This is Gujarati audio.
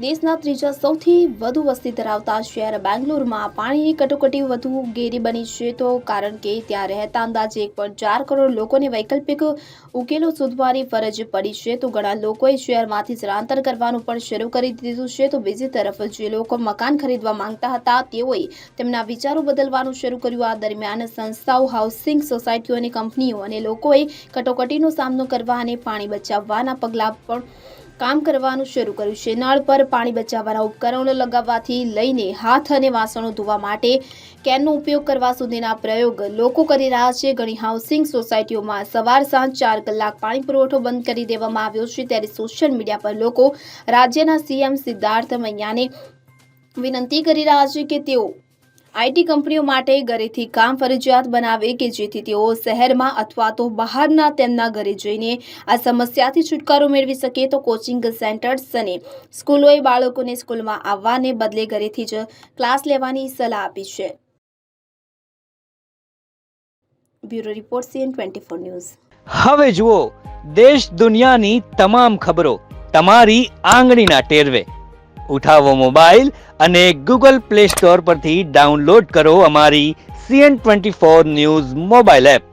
દેશના ત્રીજા સૌથી વધુ વસ્તી ધરાવતા શહેર બેંગ્લોરમાં પાણીની કટોકટી વધુ ઘેરી બની છે. તો કારણ કે ત્યાં રહેતા અંદાજે 1.4 કરોડ લોકોને વૈકલ્પિક ઉકેલો શોધવાની ફરજ પડી છે. તો ઘણા લોકોએ શહેરમાંથી સ્થળાંતર કરવાનું પણ શરૂ કરી દીધું છે. તો બીજી તરફ જે લોકો મકાન ખરીદવા માંગતા હતા તેઓએ તેમના વિચારો બદલવાનું શરૂ કર્યું. આ દરમિયાન સંસ્થાઓ, હાઉસિંગ સોસાયટીઓની કંપનીઓ અને લોકોએ કટોકટીનો સામનો કરવા અને પાણી બચાવવાના પગલાં પણ કામ કરવાનું શરૂ કર્યું છે. નળ પર પાણી બચાવવાના ઉપકરણો લગાવવાથી લઈને હાથ અને વાસણો ધોવા માટે કેનનો ઉપયોગ કરવા સુધીના પ્રયોગ લોકો કરી રહ્યા છે. ઘણી હાઉસિંગ સોસાયટીઓમાં સવાર સાંજ 4 કલાક પાણી પુરવઠો બંધ કરી દેવામાં આવ્યો છે. ત્યારે સોશિયલ મીડિયા પર લોકો રાજ્યના સીએમ સિદ્ધાર્થ મૈયાને વિનંતી કરી રહ્યા છે કે તેઓ આઈટી કંપનીઓ માટે ઘરેથી કામ ફરજિયાત બનાવે કે જેથી તેઓ શહેરમાં અથવા તો બહારના તેમના ઘરે જઈને આ સમસ્યાથી છુટકારો મેળવી શકે. તો કોચિંગ સેન્ટર્સ અને સ્કૂલોએ બાળકોને સ્કૂલમાં આવવાને બદલે ઘરેથી જ ક્લાસ લેવાની સલાહ આપી છે. Bureau report CN24 news. હવે જુઓ દેશ દુનિયાની તમામ ખબરો તમારી આંગળીના ટેરવે. ઉઠાવો મોબાઈલ અને Google Play Store પરથી ડાઉનલોડ કરો અમારી CN24 ન્યૂઝ મોબાઈલ એપ.